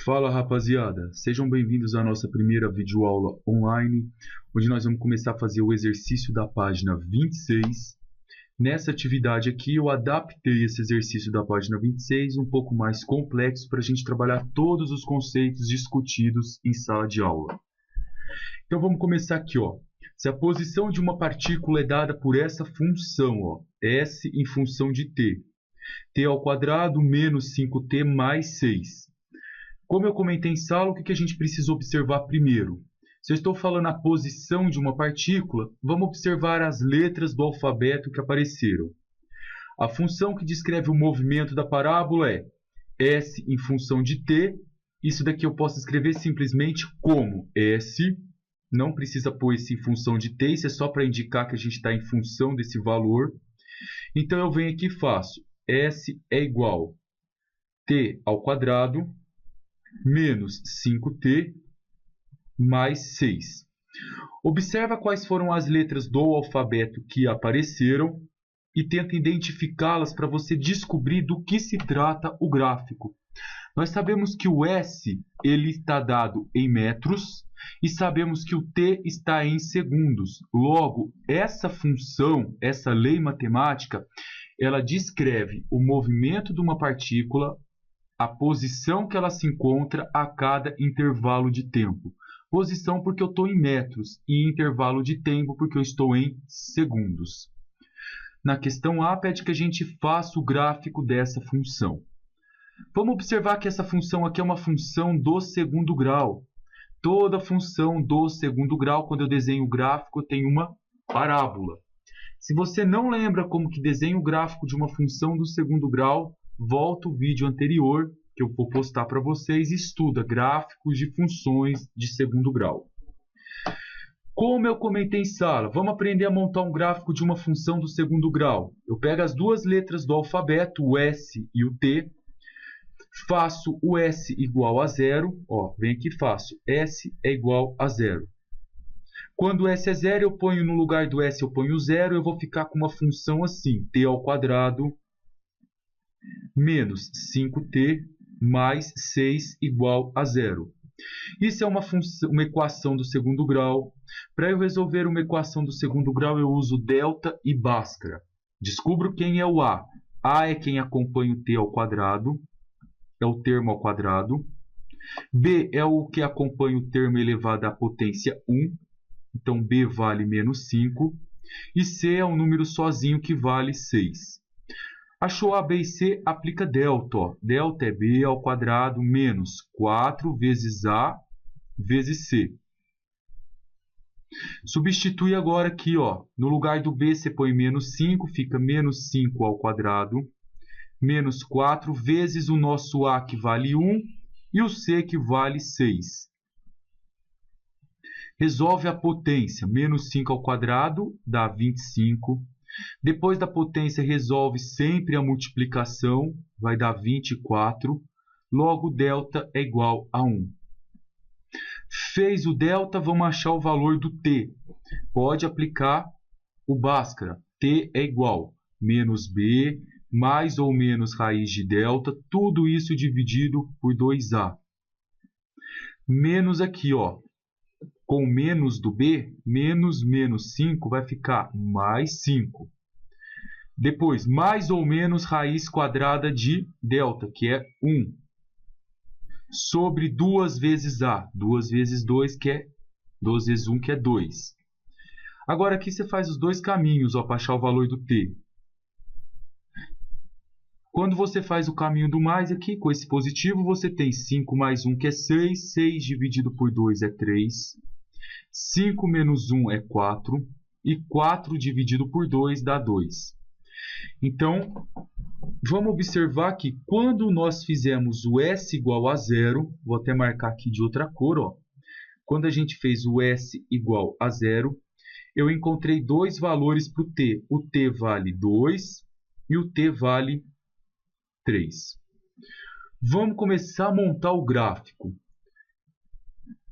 Fala rapaziada, sejam bem-vindos à nossa primeira videoaula online, onde nós vamos começar a fazer o exercício da página 26. Nessa atividade aqui eu adaptei esse exercício da página 26 um pouco mais complexo para a gente trabalhar todos os conceitos discutidos em sala de aula. Então vamos começar aqui, ó. Se a posição de uma partícula é dada por essa função, ó, S em função de t, t ao quadrado menos 5t mais 6. Como eu comentei em sala, o que a gente precisa observar primeiro? Se eu estou falando a posição de uma partícula, vamos observar as letras do alfabeto que apareceram. A função que descreve o movimento da parábola é S em função de t. Isso daqui eu posso escrever simplesmente como S. Não precisa pôr esse em função de t, isso é só para indicar que a gente está em função desse valor. Então eu venho aqui e faço S é igual a t ao quadrado menos 5t mais 6. Observa quais foram as letras do alfabeto que apareceram e tenta identificá-las para você descobrir do que se trata o gráfico. Nós sabemos que o S ele está dado em metros e sabemos que o t está em segundos. Logo, essa função, essa lei matemática, ela descreve o movimento de uma partícula, a posição que ela se encontra a cada intervalo de tempo. Posição porque eu estou em metros e intervalo de tempo porque eu estou em segundos. Na questão A, pede que a gente faça o gráfico dessa função. Vamos observar que essa função aqui é uma função do segundo grau. Toda função do segundo grau, quando eu desenho o gráfico, tem uma parábola. Se você não lembra como que desenha o gráfico de uma função do segundo grau, volta o vídeo anterior que eu vou postar para vocês e estuda gráficos de funções de segundo grau. Como eu comentei em sala, vamos aprender a montar um gráfico de uma função do segundo grau. Eu pego as duas letras do alfabeto, o S e o T, faço o S igual a 0, ó, vem aqui e faço S é igual a 0. Quando o S é 0, eu ponho no lugar do S, eu ponho 0, eu vou ficar com uma função assim, t ao quadrado menos 5t mais 6 igual a 0. Isso é uma equação do segundo grau. Para eu resolver uma equação do segundo grau, eu uso delta e Bhaskara. Descubro quem é o A. A é quem acompanha o t ao quadrado, é o termo ao quadrado. B é o que acompanha o termo elevado à potência 1, então B vale menos 5. E C é um número sozinho que vale 6. Achou A, B e C, aplica delta. Ó. Delta é B ao quadrado menos 4 vezes A vezes C. Substitui agora aqui, ó, no lugar do B você põe menos 5, fica menos 5 ao quadrado, menos 4 vezes o nosso A que vale 1 e o C que vale 6. Resolve a potência, menos 5 ao quadrado dá 25. Depois da potência, resolve sempre a multiplicação, vai dar 24. Logo, delta é igual a 1. Fez o delta, vamos achar o valor do t. Pode aplicar o Bhaskara. T é igual a menos b, mais ou menos raiz de delta, tudo isso dividido por 2a. Menos aqui, ó. Com menos do b, menos 5 vai ficar mais 5. Depois, mais ou menos raiz quadrada de delta, que é 1. Sobre 2 vezes a. 2 vezes 2, que é 2 vezes 1, que é 2. Agora aqui você faz os dois caminhos para achar o valor do t. Quando você faz o caminho do mais aqui, com esse positivo, você tem 5 mais 1, que é 6. 6 dividido por 2 é 3. 5 menos 1 é 4. E 4 dividido por 2 dá 2. Então, vamos observar que quando nós fizemos o S igual a 0, vou até marcar aqui de outra cor, ó. Quando a gente fez o S igual a 0, eu encontrei dois valores para o t. O t vale 2 e o t vale 3. Vamos começar a montar o gráfico.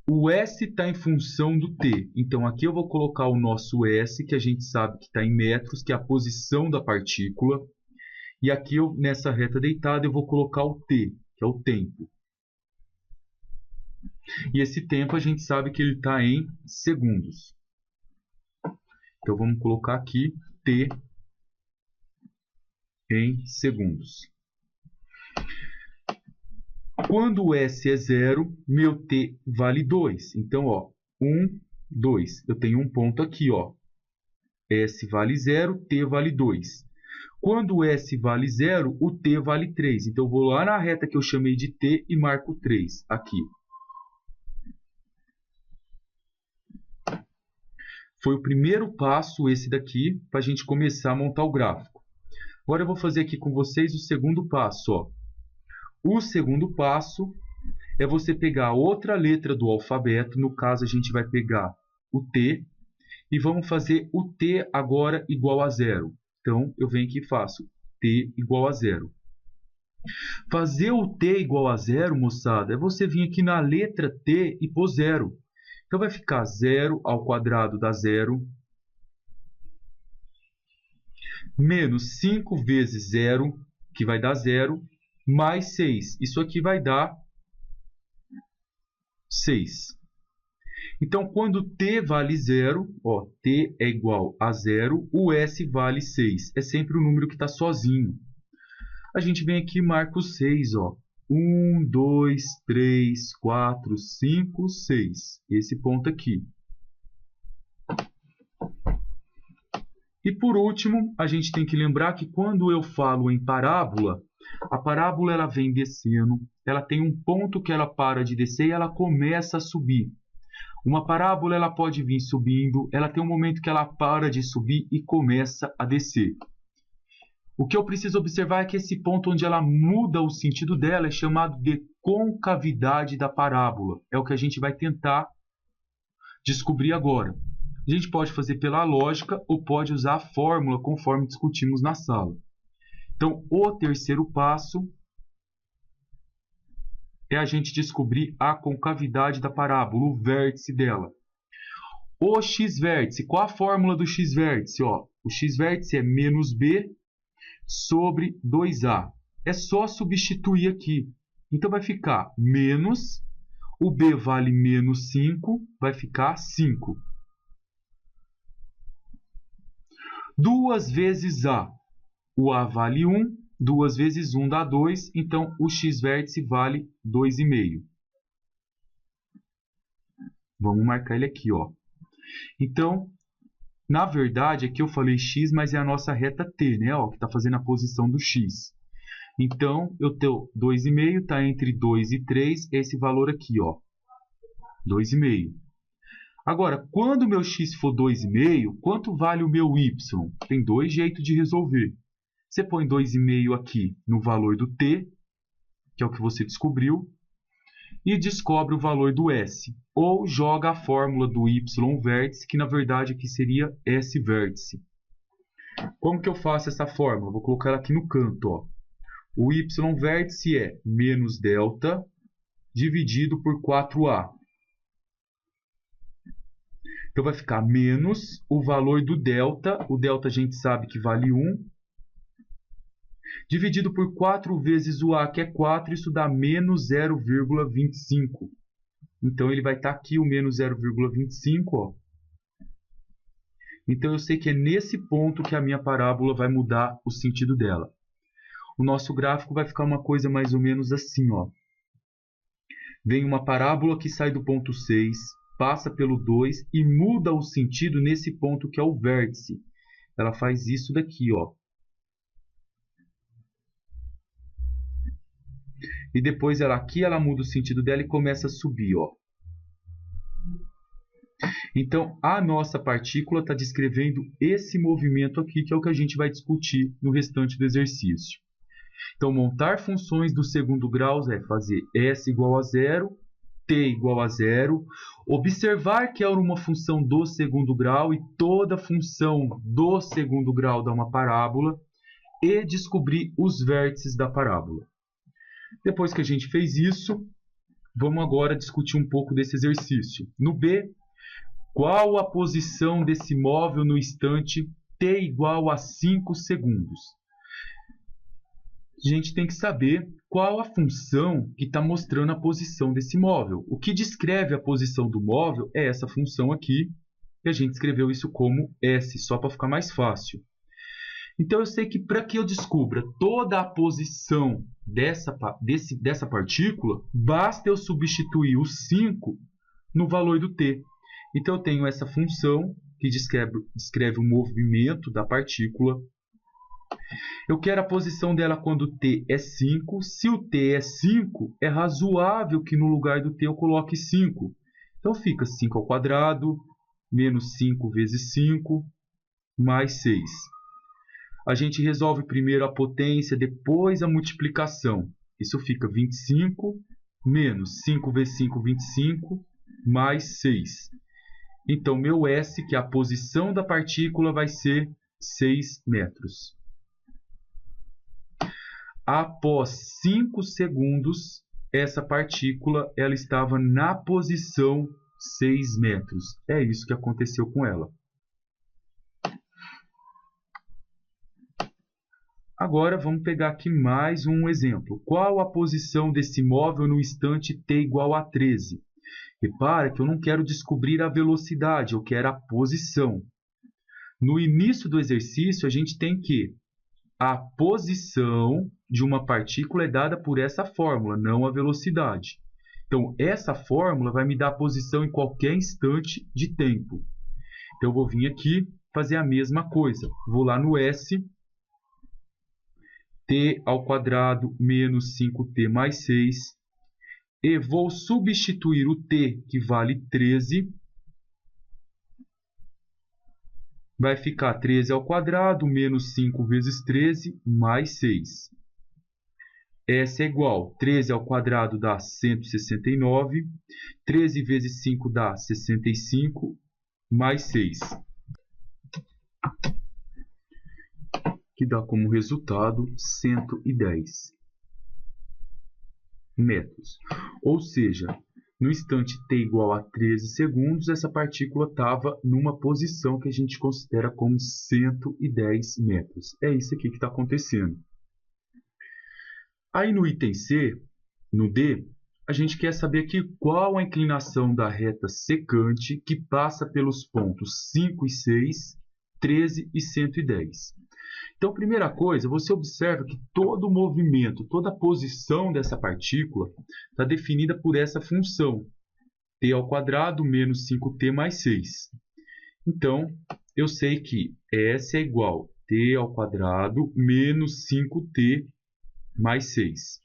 O S está em função do t. Então, aqui eu vou colocar o nosso S, que a gente sabe que está em metros, que é a posição da partícula. E aqui, nessa reta deitada, eu vou colocar o t, que é o tempo. E esse tempo a gente sabe que ele está em segundos. Então vamos colocar aqui t em segundos. Quando o S é 0, meu t vale 2. Então, ó, 1, 2. Eu tenho um ponto aqui, ó. S vale 0, t vale 2. Quando o S vale 0, o t vale 3. Então, eu vou lá na reta que eu chamei de t e marco 3 aqui. Foi o primeiro passo, esse daqui, para a gente começar a montar o gráfico. Agora eu vou fazer aqui com vocês o segundo passo, ó. O segundo passo é você pegar outra letra do alfabeto, no caso a gente vai pegar o T, e vamos fazer o T agora igual a 0. Então, eu venho aqui e faço T igual a 0. Fazer o T igual a 0, moçada, é você vir aqui na letra T e pôr 0. Então, vai ficar 0 ao quadrado dá 0, menos 5 vezes 0, que vai dar 0, mais 6. Isso aqui vai dar 6. Então, quando t vale 0, ó, t é igual a 0, o S vale 6. É sempre o número que está sozinho. A gente vem aqui e marca o 6. Ó. 1, 2, 3, 4, 5, 6. Esse ponto aqui. E por último, a gente tem que lembrar que quando eu falo em parábola, a parábola ela vem descendo, ela tem um ponto que ela para de descer e ela começa a subir. Uma parábola ela pode vir subindo, ela tem um momento que ela para de subir e começa a descer. O que eu preciso observar é que esse ponto onde ela muda o sentido dela é chamado de concavidade da parábola. É o que a gente vai tentar descobrir agora. A gente pode fazer pela lógica ou pode usar a fórmula conforme discutimos na sala. Então, o terceiro passo é a gente descobrir a concavidade da parábola, o vértice dela. O x-vértice, qual a fórmula do x-vértice? O x-vértice é menos b sobre 2a. É só substituir aqui. Então, vai ficar menos, o b vale menos 5, vai ficar 5. 2 vezes a, o a vale 1, 2 vezes 1 dá 2, então o x-vértice vale 2,5. Vamos marcar ele aqui, ó. Então, na verdade, aqui eu falei x, mas é a nossa reta t, né? Ó, que está fazendo a posição do x. Então, eu tenho 2,5, está entre 2 e 3, esse valor aqui, ó. 2,5. Agora, quando o meu x for 2,5, quanto vale o meu y? Tem dois jeitos de resolver. Você põe 2,5 aqui no valor do t, que é o que você descobriu, e descobre o valor do s. Ou joga a fórmula do y vértice, que na verdade aqui seria s vértice. Como que eu faço essa fórmula? Vou colocar ela aqui no canto. Ó. O y vértice é menos delta dividido por 4a. Então, vai ficar menos o valor do delta. O delta a gente sabe que vale 1. Dividido por 4 vezes o a, que é 4. Isso dá menos 0,25. Então, ele vai estar aqui o menos 0,25. Então, eu sei que é nesse ponto que a minha parábola vai mudar o sentido dela. O nosso gráfico vai ficar uma coisa mais ou menos assim. Ó. Vem uma parábola que sai do ponto 6. Passa pelo 2 e muda o sentido nesse ponto que é o vértice. Ela faz isso daqui, ó. E depois aqui ela muda o sentido dela e começa a subir, ó. Então, a nossa partícula está descrevendo esse movimento aqui, que é o que a gente vai discutir no restante do exercício. Então, montar funções do segundo grau é fazer S igual a 0, t igual a 0, observar que era uma função do segundo grau e toda função do segundo grau dá uma parábola e descobrir os vértices da parábola. Depois que a gente fez isso, vamos agora discutir um pouco desse exercício. No B, qual a posição desse móvel no instante t igual a 5 segundos? a gente tem que saber qual a função que está mostrando a posição desse móvel. O que descreve a posição do móvel é essa função aqui, e a gente escreveu isso como S, só para ficar mais fácil. Então, eu sei que para que eu descubra toda a posição dessa partícula, basta eu substituir o 5 no valor do t. Então, eu tenho essa função que descreve o movimento da partícula. Eu quero a posição dela quando t é 5. Se o t é 5, é razoável que no lugar do t eu coloque 5. Então, fica 5 ao quadrado, menos 5 vezes 5, mais 6. A gente resolve primeiro a potência, depois a multiplicação. Isso fica 25 menos 5 vezes 5, 25, mais 6. Então, meu S, que é a posição da partícula, vai ser 6 metros. Após 5 segundos, essa partícula ela estava na posição 6 metros. É isso que aconteceu com ela. Agora, vamos pegar aqui mais um exemplo. Qual a posição desse móvel no instante t igual a 13? Repara que eu não quero descobrir a velocidade, eu quero a posição. No início do exercício, a gente tem que a posição de uma partícula é dada por essa fórmula, não a velocidade. Então, essa fórmula vai me dar a posição em qualquer instante de tempo. Então, eu vou vir aqui fazer a mesma coisa. Vou lá no S, t ao quadrado menos 5t mais 6. E vou substituir o t, que vale 13. Vai ficar 13 ao quadrado menos 5 vezes 13 mais 6. S é igual, 13 ao quadrado dá 169. 13 vezes 5 dá 65, mais 6. Que dá como resultado 110 metros. Ou seja, no instante t igual a 13 segundos, essa partícula estava numa posição que a gente considera como 110 metros. É isso aqui que está acontecendo. Aí no item C, no D, a gente quer saber aqui qual a inclinação da reta secante que passa pelos pontos 5 e 6, 13 e 110. Então, primeira coisa, você observa que todo o movimento, toda a posição dessa partícula está definida por essa função, t ao quadrado menos 5t mais 6. Então, eu sei que S é igual a t ao quadrado menos 5t mais 6.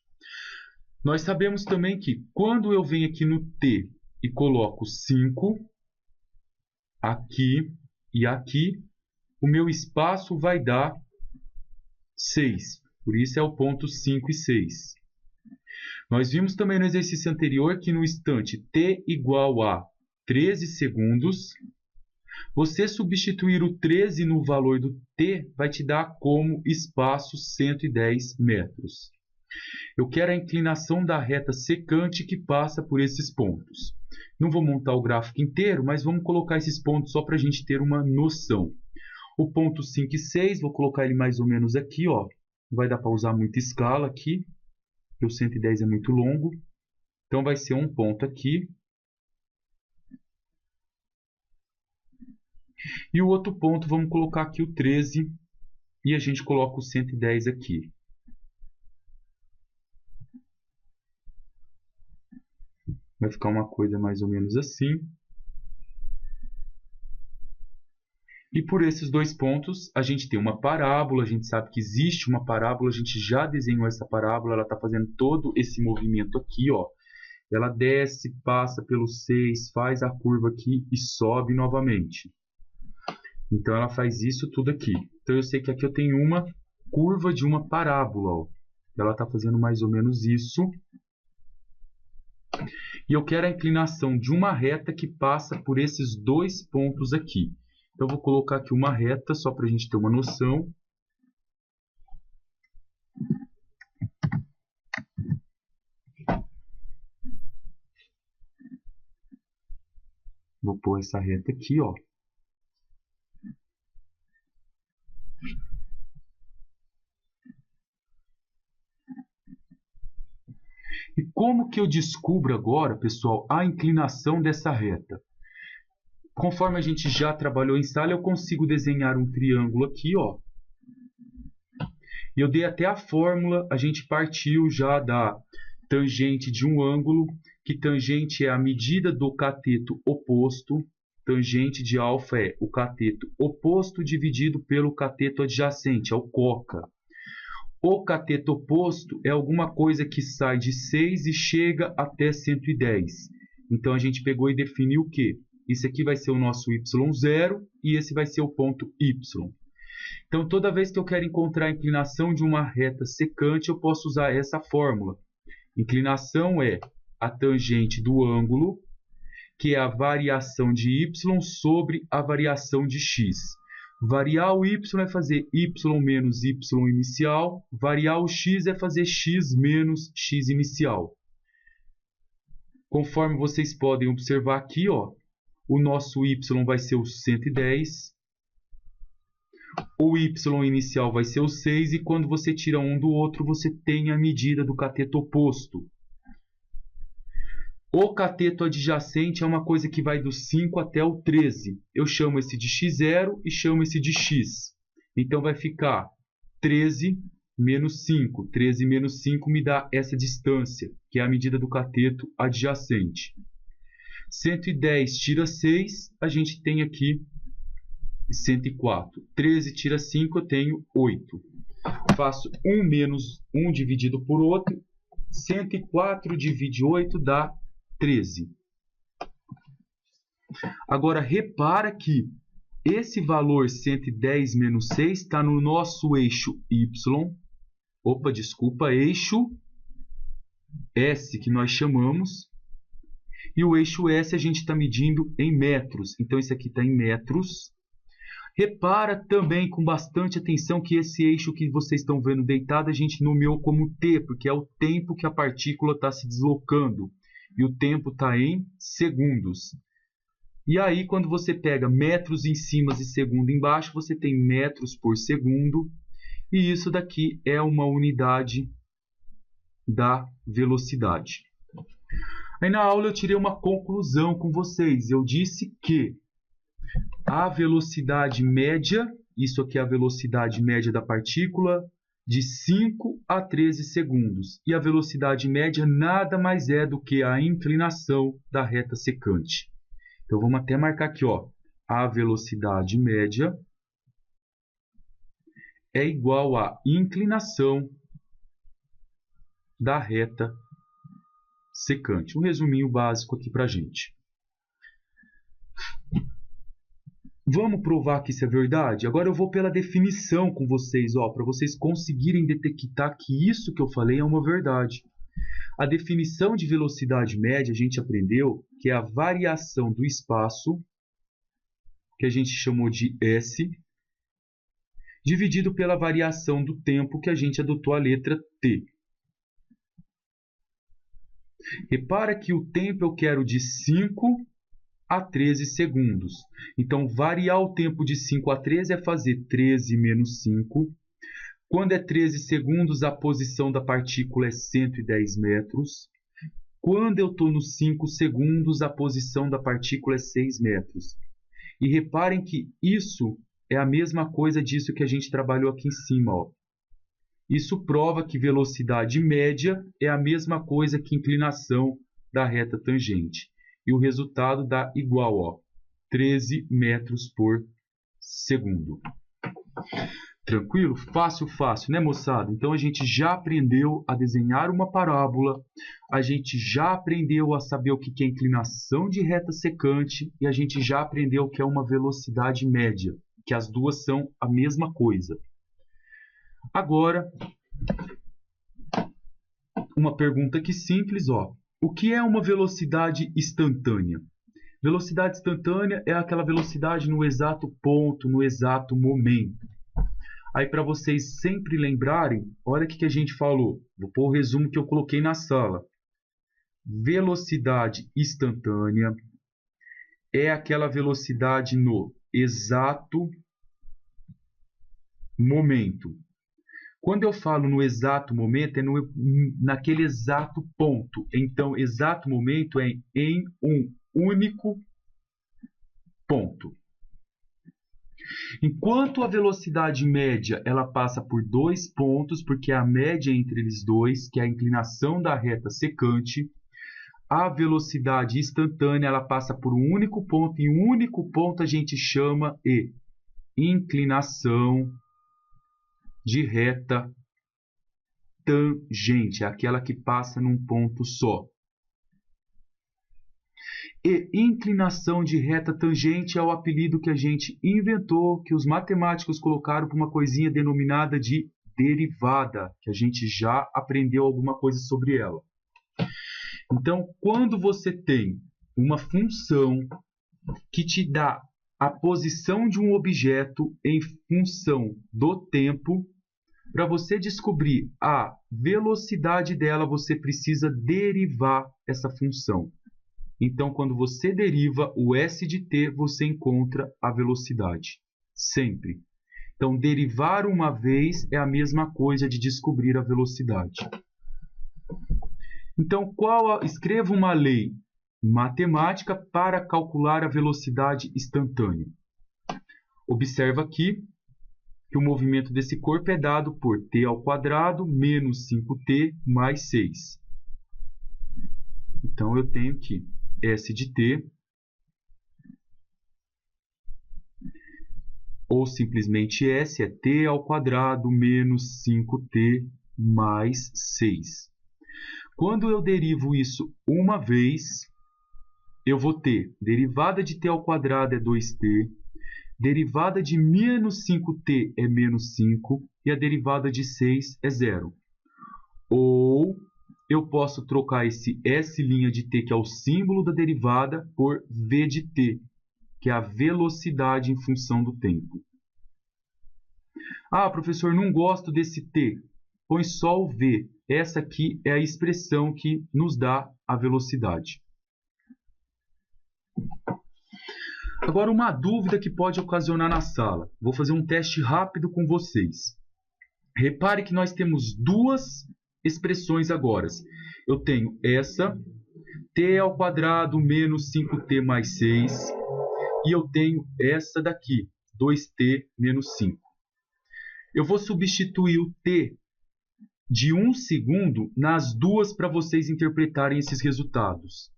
Nós sabemos também que quando eu venho aqui no t e coloco 5, aqui e aqui, o meu espaço vai dar 6. Por isso é o ponto 5 e 6. Nós vimos também no exercício anterior que no instante t igual a 13 segundos, você substituir o 13 no valor do t vai te dar como espaço 110 metros. Eu quero a inclinação da reta secante que passa por esses pontos. Não vou montar o gráfico inteiro, mas vamos colocar esses pontos só para a gente ter uma noção. O ponto 5 e 6, vou colocar ele mais ou menos aqui, ó. Não vai dar para usar muita escala aqui, porque o 110 é muito longo. Então, vai ser um ponto aqui. E o outro ponto, vamos colocar aqui o 13 e a gente coloca o 110 aqui. Vai ficar uma coisa mais ou menos assim. E por esses dois pontos, a gente tem uma parábola, a gente sabe que existe uma parábola, a gente já desenhou essa parábola, ela está fazendo todo esse movimento aqui, ó. Ela desce, passa pelo 6, faz a curva aqui e sobe novamente. Então, ela faz isso tudo aqui. Então, eu sei que aqui eu tenho uma curva de uma parábola, ó. Ela está fazendo mais ou menos isso. E eu quero a inclinação de uma reta que passa por esses dois pontos aqui. Então, eu vou colocar aqui uma reta, só para a gente ter uma noção. Vou pôr essa reta aqui, ó. como que eu descubro agora, pessoal, a inclinação dessa reta? Conforme a gente já trabalhou em sala, eu consigo desenhar um triângulo aqui, ó. E eu dei até a fórmula, a gente partiu já da tangente de um ângulo, que tangente é a medida do cateto oposto. Tangente de alfa é o cateto oposto dividido pelo cateto adjacente, é o coca. O cateto oposto é alguma coisa que sai de 6 e chega até 110. Então, a gente pegou e definiu o quê? Isso aqui vai ser o nosso y0 e esse vai ser o ponto y. Então, toda vez que eu quero encontrar a inclinação de uma reta secante, eu posso usar essa fórmula. Inclinação é a tangente do ângulo, que é a variação de y sobre a variação de x. Variar o y é fazer y menos y inicial. Variar o x é fazer x menos x inicial. Conforme vocês podem observar aqui, ó, o nosso y vai ser o 110. O y inicial vai ser o 6. E quando você tira um do outro, você tem a medida do cateto oposto. O cateto adjacente é uma coisa que vai do 5 até o 13. Eu chamo esse de x0 e chamo esse de x. Então, vai ficar 13 menos 5. 13 menos 5 me dá essa distância, que é a medida do cateto adjacente. 110 tira 6, a gente tem aqui 104. 13 tira 5, eu tenho 8. Faço 1 menos 1 dividido por outro. 104 divide 8 dá 13. Agora, repara que esse valor 110 menos 6 está no nosso eixo y. Opa, desculpa, eixo S, que nós chamamos. E o eixo S a gente está medindo em metros. Então, isso aqui está em metros. Repara também com bastante atenção que esse eixo que vocês estão vendo deitado, a gente nomeou como T, porque é o tempo que a partícula está se deslocando. E o tempo está em segundos. E aí, quando você pega metros em cima e segundo embaixo, você tem metros por segundo. E isso daqui é uma unidade da velocidade. Aí na aula eu tirei uma conclusão com vocês. Eu disse que a velocidade média, isso aqui é a velocidade média da partícula, de 5 a 13 segundos. E a velocidade média nada mais é do que a inclinação da reta secante. Então, vamos até marcar aqui, ó. A velocidade média é igual à inclinação da reta secante. Um resuminho básico aqui para a gente. Vamos provar que isso é verdade? Agora eu vou pela definição com vocês, para vocês conseguirem detectar que isso que eu falei é uma verdade. A definição de velocidade média a gente aprendeu que é a variação do espaço, que a gente chamou de S, dividido pela variação do tempo, que a gente adotou a letra T. Repara que o tempo eu quero de 5 a 13 segundos. Então, variar o tempo de 5 a 13 é fazer 13 menos 5. Quando é 13 segundos, a posição da partícula é 110 metros. Quando eu estou nos 5 segundos, a posição da partícula é 6 metros. E reparem que isso é a mesma coisa disso que a gente trabalhou aqui em cima. Isso prova que velocidade média é a mesma coisa que inclinação da reta tangente. E o resultado dá igual, 13 metros por segundo. Tranquilo? Fácil, fácil, né, moçada? Então, a gente já aprendeu a desenhar uma parábola, a gente já aprendeu a saber o que é inclinação de reta secante e a gente já aprendeu o que é uma velocidade média, que as duas são a mesma coisa. Agora, uma pergunta aqui simples, O que é uma velocidade instantânea? Velocidade instantânea é aquela velocidade no exato ponto, no exato momento. Aí, para vocês sempre lembrarem, olha o que a gente falou. Vou pôr o resumo que eu coloquei na sala. Velocidade instantânea é aquela velocidade no exato momento. Quando eu falo no exato momento, é naquele exato ponto. Então, exato momento é em um único ponto. Enquanto a velocidade média ela passa por 2 pontos, porque é a média entre eles dois, que é a inclinação da reta secante, a velocidade instantânea ela passa por um único ponto, e um único ponto a gente chama de inclinação de reta tangente, aquela que passa num ponto só. E inclinação de reta tangente é o apelido que a gente inventou, que os matemáticos colocaram para uma coisinha denominada de derivada, que a gente já aprendeu alguma coisa sobre ela. Então, quando você tem uma função que te dá a posição de um objeto em função do tempo, para você descobrir a velocidade dela, você precisa derivar essa função. Então, quando você deriva o s de t, você encontra a velocidade. Sempre. Então, derivar uma vez é a mesma coisa de descobrir a velocidade. Então, escreva uma lei matemática para calcular a velocidade instantânea. Observa aqui que o movimento desse corpo é dado por t² menos 5t mais 6. Então, eu tenho que S de t, ou simplesmente S, é t² menos 5t mais 6. Quando eu derivo isso uma vez, eu vou ter derivada de t² é 2t, derivada de menos 5t é menos 5, e a derivada de 6 é 0. Ou eu posso trocar esse S' de t, que é o símbolo da derivada, por V de t, que é a velocidade em função do tempo. Ah, professor, não gosto desse t. Põe só o V. Essa aqui é a expressão que nos dá a velocidade. Agora, uma dúvida que pode ocasionar na sala. Vou fazer um teste rápido com vocês. Repare que nós temos duas expressões agora. Eu tenho essa, t² menos 5t mais 6, e eu tenho essa daqui, 2t menos 5. Eu vou substituir o t de 1 segundo nas duas para vocês interpretarem esses resultados.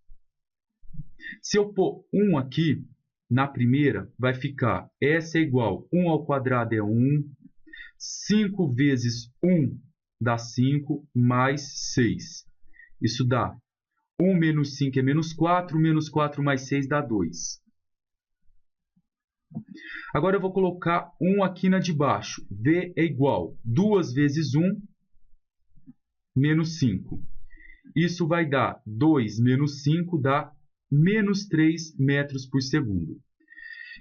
Se eu pôr 1 aqui, na primeira, vai ficar S é igual, 1² é 1, 5 vezes 1 dá 5, mais 6. Isso dá 1 menos 5 é menos 4, menos 4 mais 6 dá 2. Agora eu vou colocar 1 aqui na de baixo. V é igual 2 vezes 1, menos 5. Isso vai dar 2 menos 5 dá menos 3 metros por segundo.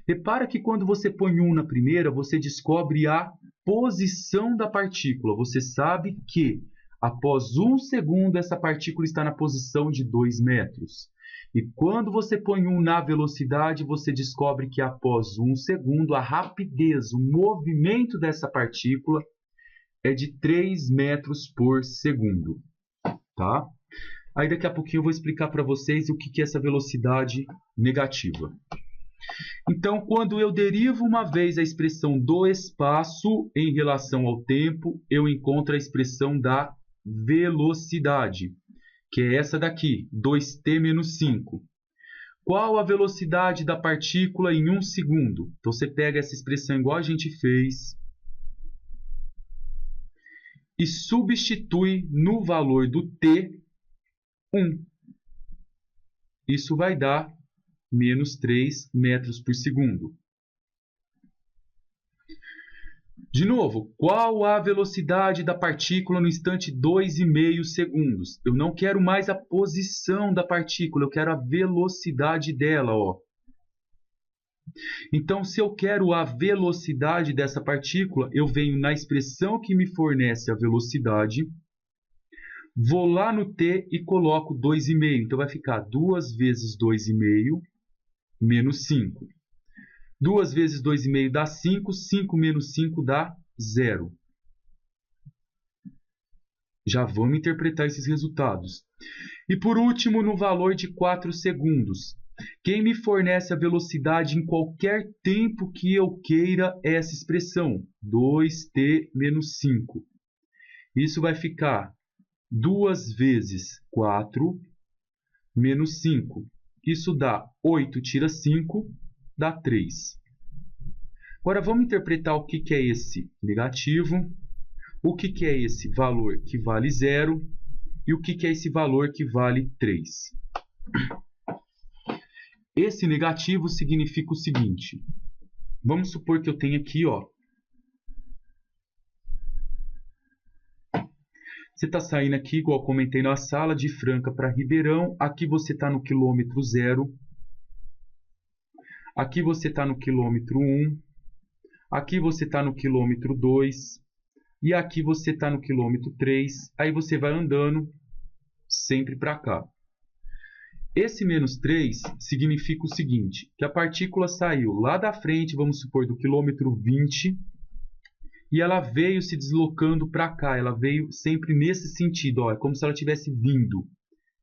Repara que quando você põe 1 na primeira, você descobre a posição da partícula. Você sabe que após 1 segundo, essa partícula está na posição de 2 metros. E quando você põe 1 na velocidade, você descobre que após 1 segundo, a rapidez, o movimento dessa partícula é de 3 metros por segundo. Tá? Aí daqui a pouquinho eu vou explicar para vocês o que é essa velocidade negativa. Então, quando eu derivo uma vez a expressão do espaço em relação ao tempo, eu encontro a expressão da velocidade, que é essa daqui, 2t menos 5. Qual a velocidade da partícula em 1 segundo? Então, você pega essa expressão igual a gente fez e substitui no valor do t 1. Isso vai dar menos 3 metros por segundo. De novo, qual a velocidade da partícula no instante 2,5 segundos? Eu não quero mais a posição da partícula, eu quero a velocidade dela. Ó. Então, se eu quero a velocidade dessa partícula, eu venho na expressão que me fornece a velocidade, vou lá no t e coloco 2,5. Então, vai ficar 2 vezes 2,5 menos 5. 2 vezes 2,5 dá 5, 5 menos 5 dá 0. Já vamos interpretar esses resultados. E por último, no valor de 4 segundos. Quem me fornece a velocidade em qualquer tempo que eu queira é essa expressão, 2t menos 5. Isso vai ficar 2 vezes 4 menos 5. Isso dá 8, tira 5, dá 3. Agora vamos interpretar o que é esse negativo, o que é esse valor que vale 0 e o que é esse valor que vale 3. Esse negativo significa o seguinte. Vamos supor que eu tenho aqui, ó. Você está saindo aqui, igual eu comentei na sala, de Franca para Ribeirão. Aqui você está no quilômetro 0. Aqui você está no quilômetro 1. Aqui você está no quilômetro 2. E aqui você está no quilômetro 3. Aí você vai andando sempre para cá. Esse menos 3 significa o seguinte, que a partícula saiu lá da frente, vamos supor, do quilômetro 20, e ela veio se deslocando para cá, ela veio sempre nesse sentido, ó, é como se ela tivesse vindo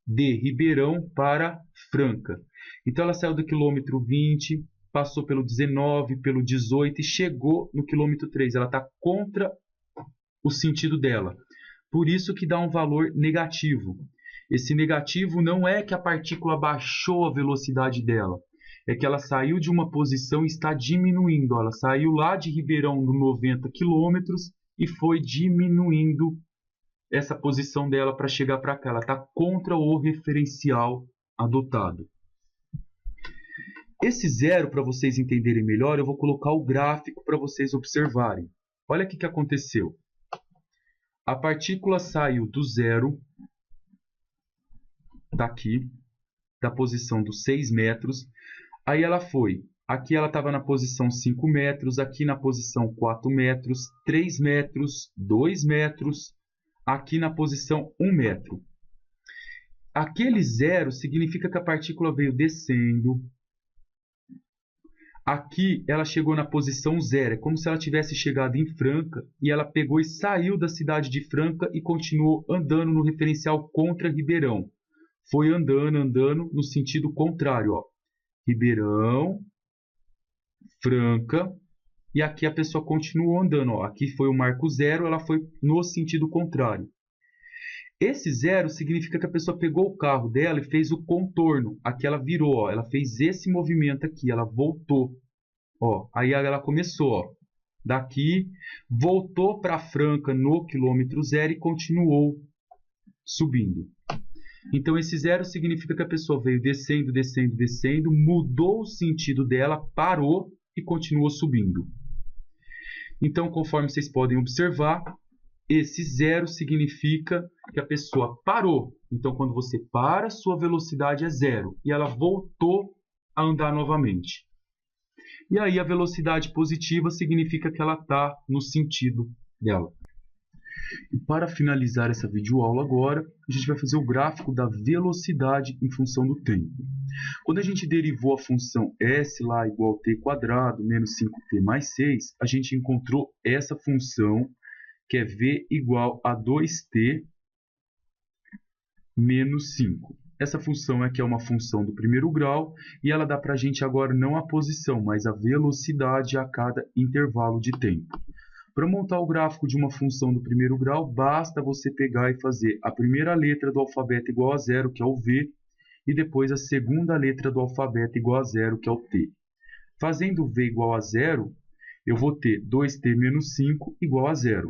de Ribeirão para Franca. Então ela saiu do quilômetro 20, passou pelo 19, pelo 18 e chegou no quilômetro 3, ela está contra o sentido dela. Por isso que dá um valor negativo. Esse negativo não é que a partícula baixou a velocidade dela, é que ela saiu de uma posição e está diminuindo. Ela saiu lá de Ribeirão no 90 km e foi diminuindo essa posição dela para chegar para cá. Ela está contra o referencial adotado. Esse zero, para vocês entenderem melhor, eu vou colocar o gráfico para vocês observarem. Olha o que aconteceu. A partícula saiu do zero, daqui, da posição dos 6 metros. Aí ela foi. Aqui ela estava na posição 5 metros, aqui na posição 4 metros, 3 metros, 2 metros, aqui na posição 1 metro. Aquele zero significa que a partícula veio descendo. Aqui ela chegou na posição 0, é como se ela tivesse chegado em Franca e ela pegou e saiu da cidade de Franca e continuou andando no referencial contra Ribeirão. Foi andando, andando no sentido contrário, ó. Ribeirão, Franca, e aqui a pessoa continuou andando, ó. Aqui foi o marco 0, ela foi no sentido contrário. Esse 0 significa que a pessoa pegou o carro dela e fez o contorno. Aqui ela virou, ó. Ela fez esse movimento aqui, ela voltou. Ó. Aí ela começou, ó. Daqui, voltou para Franca no quilômetro 0 e continuou subindo. Então, esse 0 significa que a pessoa veio descendo, descendo, descendo, mudou o sentido dela, parou e continuou subindo. Então, conforme vocês podem observar, esse 0 significa que a pessoa parou. Então, quando você para, sua velocidade é 0. E ela voltou a andar novamente. E aí, a velocidade positiva significa que ela está no sentido dela. E para finalizar essa videoaula agora, a gente vai fazer o gráfico da velocidade em função do tempo. Quando a gente derivou a função s lá igual a t quadrado menos 5t mais 6, a gente encontrou essa função que é v igual a 2t menos 5. Essa função aqui é uma função do primeiro grau e ela dá para a gente agora não a posição, mas a velocidade a cada intervalo de tempo. Para montar o gráfico de uma função do primeiro grau, basta você pegar e fazer a primeira letra do alfabeto igual a 0, que é o V, e depois a segunda letra do alfabeto igual a 0, que é o T. Fazendo V igual a 0, eu vou ter 2T menos 5 igual a 0.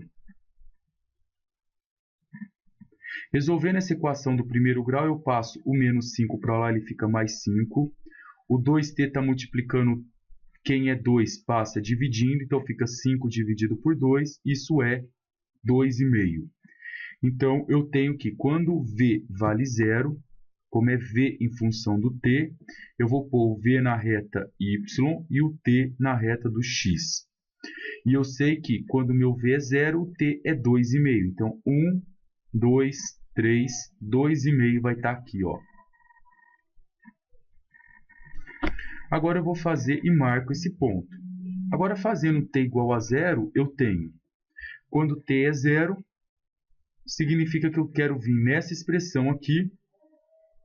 Resolvendo essa equação do primeiro grau, eu passo o menos 5 para lá, ele fica mais 5. O 2T está multiplicando. Quem é 2 passa dividindo, então fica 5 dividido por 2, isso é 2,5. Então, eu tenho que, quando V vale 0, como é V em função do T, eu vou pôr o V na reta Y e o T na reta do X. E eu sei que, quando meu V é 0, o T é 2,5. Então, 1, 2, 3, 2,5 vai estar aqui, ó. Agora eu vou fazer e marco esse ponto. Agora, fazendo t igual a 0, eu tenho, quando t é 0, significa que eu quero vir nessa expressão aqui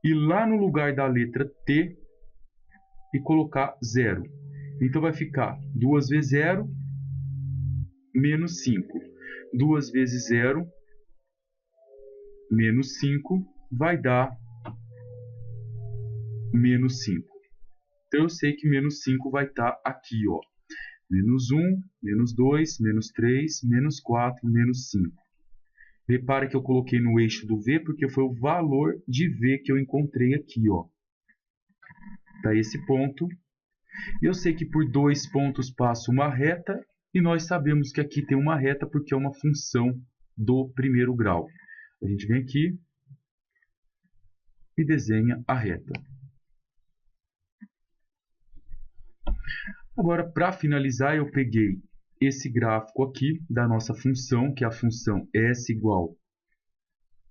e lá no lugar da letra T e colocar 0. Então vai ficar 2 vezes 0, menos 5. 2 vezes 0, menos 5, vai dar menos 5. Então eu sei que menos 5 vai estar aqui, ó. Menos 1, menos 2, menos 3, menos 4, menos 5. Repara que eu coloquei no eixo do V, porque foi o valor de V que eu encontrei aqui, ó. Tá esse ponto. E eu sei que por 2 pontos passa uma reta, e nós sabemos que aqui tem uma reta porque é uma função do primeiro grau. A gente vem aqui e desenha a reta. Agora, para finalizar, eu peguei esse gráfico aqui da nossa função, que é a função s igual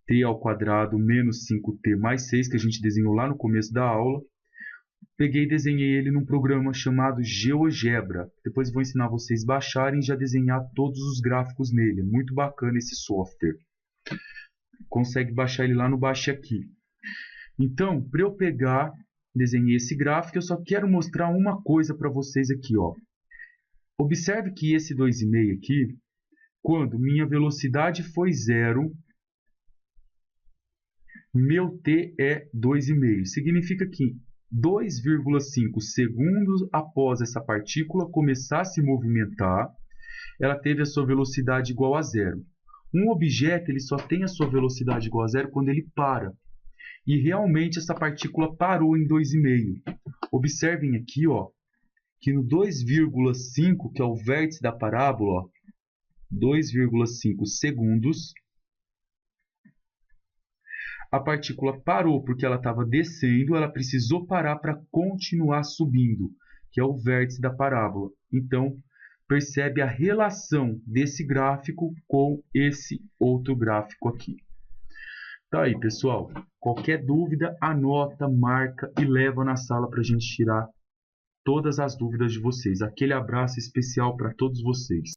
t ao quadrado menos 5t mais 6, que a gente desenhou lá no começo da aula. Peguei e desenhei ele num programa chamado GeoGebra. Depois vou ensinar vocês a baixarem e já desenhar todos os gráficos nele. É muito bacana esse software. Consegue baixar ele lá no Baixe Aqui. Então, para eu pegar, desenhei esse gráfico, eu só quero mostrar uma coisa para vocês aqui, ó. Observe que esse 2,5 aqui, quando minha velocidade foi 0, meu t é 2,5. Significa que 2,5 segundos após essa partícula começar a se movimentar, ela teve a sua velocidade igual a 0. Um objeto ele só tem a sua velocidade igual a 0 quando ele para. E realmente essa partícula parou em 2,5. Observem aqui, ó, que no 2,5, que é o vértice da parábola, 2,5 segundos, a partícula parou porque ela estava descendo, ela precisou parar para continuar subindo, que é o vértice da parábola. Então, percebe a relação desse gráfico com esse outro gráfico aqui. Tá aí, pessoal. Qualquer dúvida, anota, marca e leva na sala para a gente tirar todas as dúvidas de vocês. Aquele abraço especial para todos vocês.